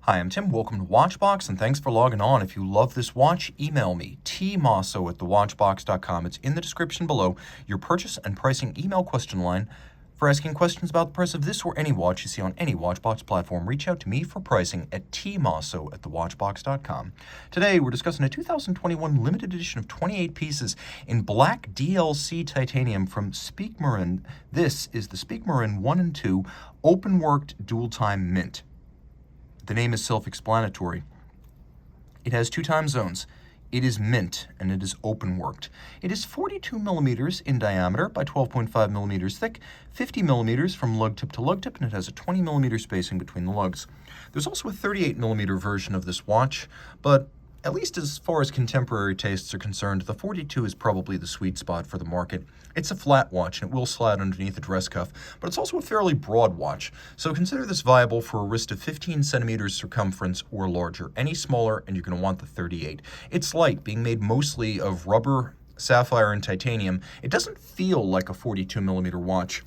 Hi, I'm Tim. Welcome to Watchbox, and thanks for logging on. If you love this watch, email me, tmosso@thewatchbox.com. It's in the description below, your purchase and pricing email question line. For asking questions about the price of this or any watch you see on any Watchbox platform, reach out to me for pricing at tmosso@thewatchbox.com. Today, we're discussing a 2021 limited edition of 28 pieces in black DLC titanium from Speake-Marin. This is the Speake-Marin 1 and 2 open-worked dual-time mint. The name is self-explanatory. It has two time zones. It is mint, and it is open-worked. It is 42 millimeters in diameter by 12.5 millimeters thick, 50 millimeters from lug tip to lug tip, and it has a 20 millimeter spacing between the lugs. There's also a 38 millimeter version of this watch, but at least as far as contemporary tastes are concerned, the 42 is probably the sweet spot for the market. It's a flat watch, and it will slide underneath a dress cuff, but it's also a fairly broad watch, so consider this viable for a wrist of 15 centimeters circumference or larger. Any smaller, and you're going to want the 38. It's light, being made mostly of rubber, sapphire, and titanium. It doesn't feel like a 42 millimeter watch.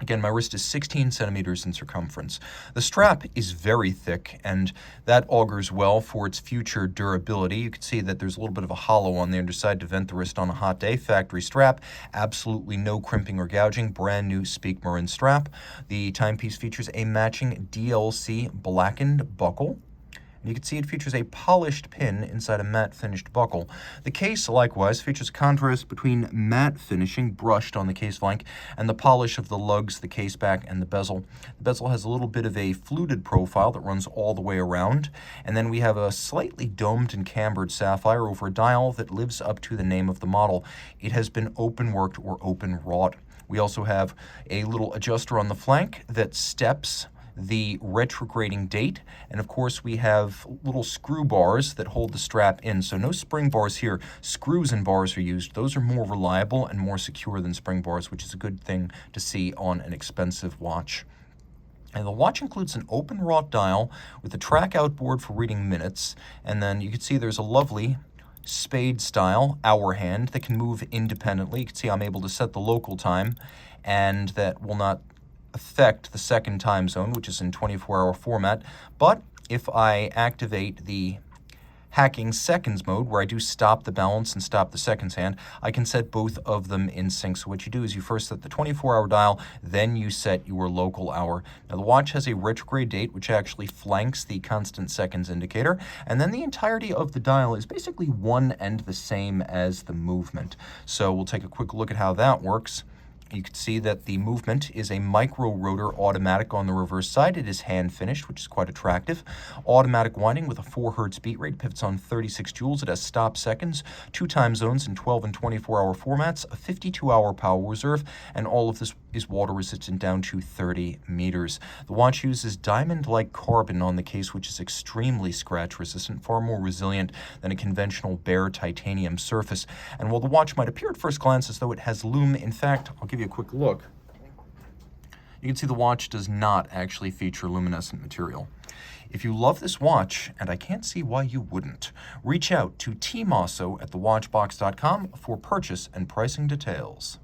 Again, my wrist is 16 centimeters in circumference. The strap is very thick, and that augurs well for its future durability. You can see that there's a little bit of a hollow on the underside to vent the wrist on a hot day. Factory strap, absolutely no crimping or gouging, brand new Speake-Marin strap. The timepiece features a matching DLC blackened buckle. And you can see it features a polished pin inside a matte finished buckle. The case likewise features a contrast between matte finishing brushed on the case flank and the polish of the lugs, the case back, and the bezel. The bezel has a little bit of a fluted profile that runs all the way around, and then we have a slightly domed and cambered sapphire over a dial that lives up to the name of the model. It has been open worked or open wrought. We also have a little adjuster on the flank that steps the retrograding date, and of course we have little screw bars that hold the strap in, so no spring bars here. Screws and bars are used. Those are more reliable and more secure than spring bars, which is a good thing to see on an expensive watch. And the watch includes an open wrought dial with a track outboard for reading minutes, and then you can see there's a lovely Spade style hour hand that can move independently. You can see I'm able to set the local time, and that will not affect the second time zone, which is in 24-hour format. But if I activate the hacking seconds mode, where I do stop the balance and stop the seconds hand, I can set both of them in sync. So what you do is you first set the 24-hour dial, then you set your local hour. Now the watch has a retrograde date, which actually flanks the constant seconds indicator, and then the entirety of the dial is basically one and the same as the movement. So we'll take a quick look at how that works. You can see that the movement is a micro rotor automatic on the reverse side. It is hand finished, which is quite attractive. Automatic winding with a 4 Hz beat rate, pivots on 36 joules. It has stop seconds, 2 time zones in 12 and 24-hour formats, a 52-hour power reserve, and all of this is water resistant down to 30 meters. The watch uses diamond-like carbon on the case, which is extremely scratch resistant, far more resilient than a conventional bare titanium surface. And while the watch might appear at first glance as though it has lume, in fact, I'll give you a quick look. You can see the watch does not actually feature luminescent material. If you love this watch, and I can't see why you wouldn't, reach out to tmosso@thewatchbox.com for purchase and pricing details.